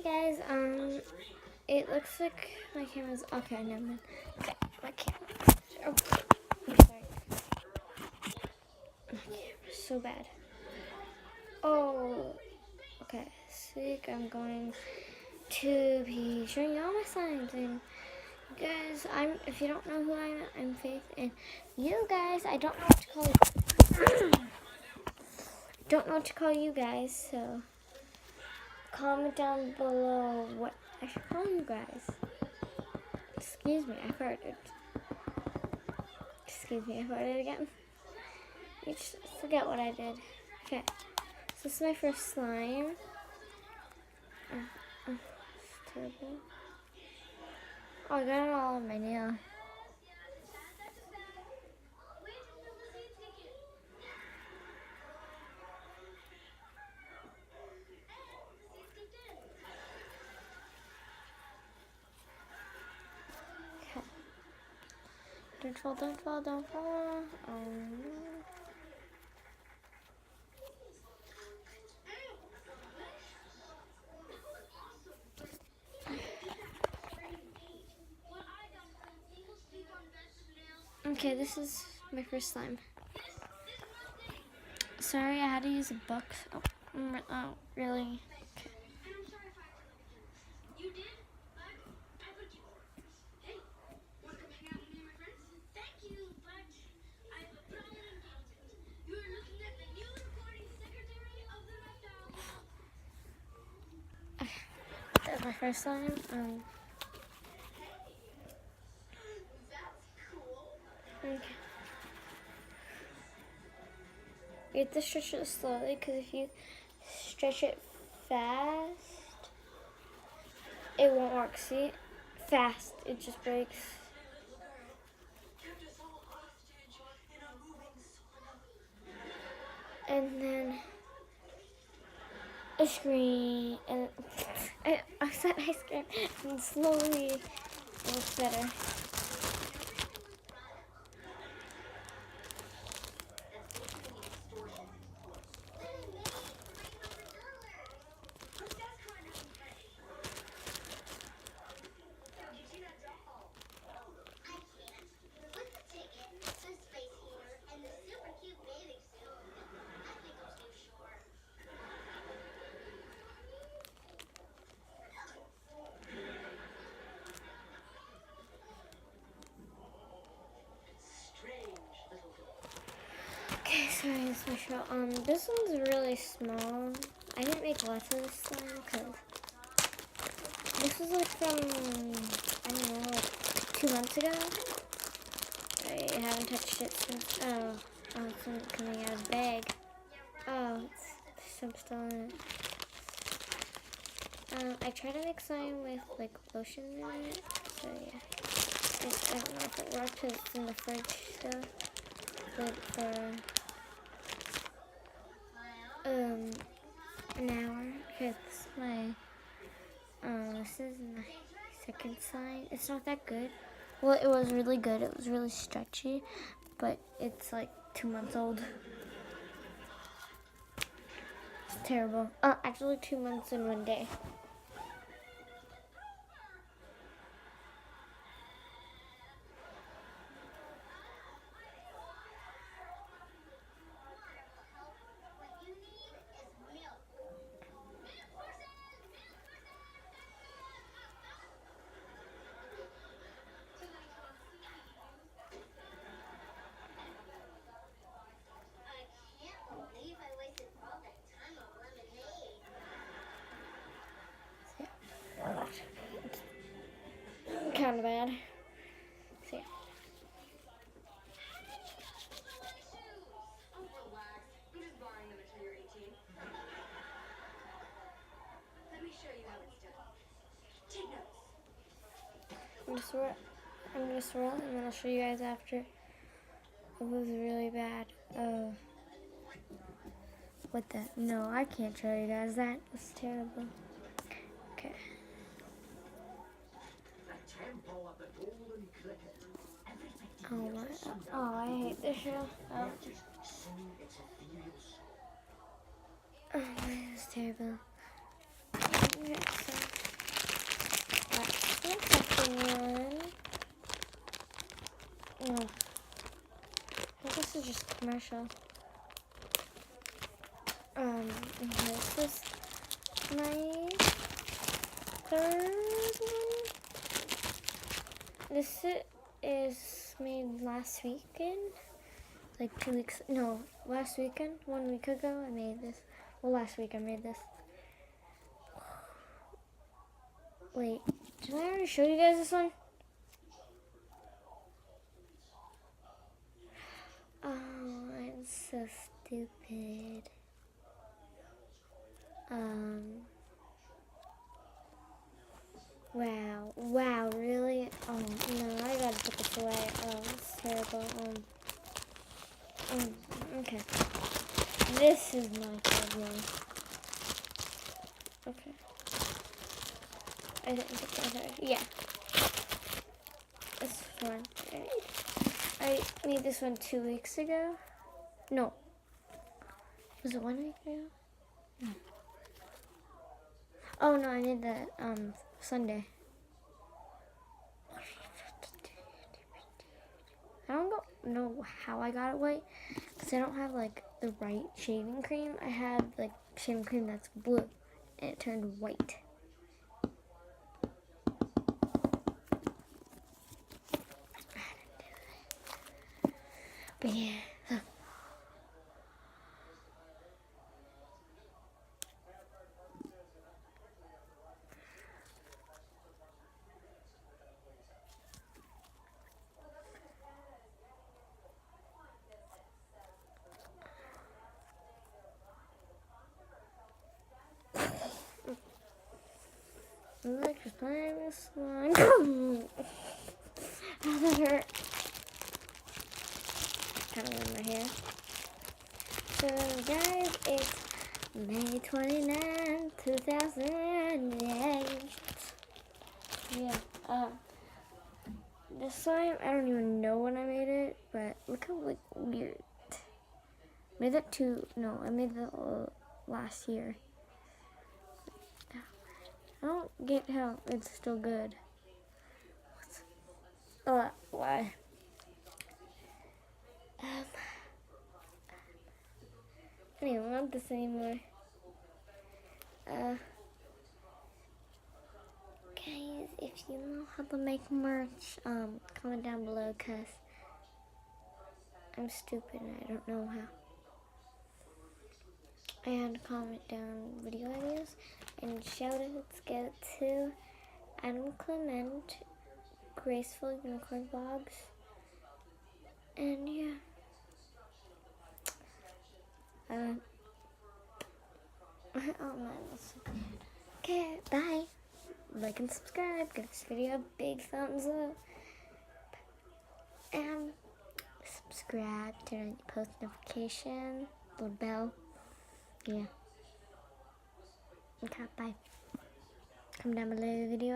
guys, it looks like my camera's okay. Never mind. Okay, my camera. Oh, I'm sorry. My camera's so bad. Oh, okay. Sick. I'm going to be showing you all my signs, and guys, if you don't know who I am, I'm Faith, and you guys, I don't know what to call you. Don't know what to call you guys, so comment down below what I should call you guys. Excuse me, I farted. Excuse me, I farted again. You just forget what I did. Okay, so this is my first slime. It's terrible. Oh, I got it all on my nail. Okay. Don't fall, don't fall, don't fall. Okay, this is my first slime. Sorry, I had to use a book. Oh, really? Okay. That's my first slime. Okay. You have to stretch it slowly, because if you stretch it fast, it won't work. See? Fast, it just breaks. And then ice cream, and I said ice cream, and slowly it looks better. Okay, sorry, it's my show. This one's really small. I didn't make lots of this slime because this was like from, I don't know, like 2 months ago. I haven't touched it since, it's coming out of the bag. Oh, there's some still in it. I try to make slime with like lotion in it, so yeah. I don't know if it works because it's in the fridge still. But for an hour, because this is my second slime. It's not that good. Well, it was really good. It was really stretchy, but it's like 2 months old. It's terrible. Actually 2 months and 1 day. Kind of bad. So yeah. I'm gonna swirl and then I'll show you guys after. It was really bad. What the? No, I can't show you guys that. It's terrible. Okay. Oh, I hate this show. Oh, it's terrible. commercial. This is my third one. This is made last weekend. Like 2 weeks, no, last weekend, 1 week ago, I made this. Well, last week I made this. Wait, did I already show you guys this one? Oh, I'm so stupid. Wow, really? Oh, no, I gotta put this away. Oh, it's terrible. Okay. This is my third one. Okay. I didn't pick my third. Yeah. This one. I made this one 2 weeks ago. No. Was it 1 week ago? No. Oh, no, I made that Sunday. I don't know how I got it white, because I don't have, like, the right shaving cream. I had, like, shaving cream that's blue, and it turned white. But yeah, look. I'm like just playing this one. How that hurt? Kind of in my hair. So guys, it's May 29th, 2008. Yeah. This slime, I don't even know when I made it, but look how like weird. Made that I made that last year. I don't get how it's still good. Why? I don't even want this anymore. Guys, if you know how to make merch, comment down below, cause I'm stupid and I don't know how. And comment down video ideas, and shoutouts go to Adam Clement, Graceful Unicorn Vlogs, and yeah. Oh man, that's so bad. Okay, bye. Like and subscribe. Give this video a big thumbs up. And subscribe. Turn on your post notification. Little bell. Yeah. Okay, bye. Comment down below the video.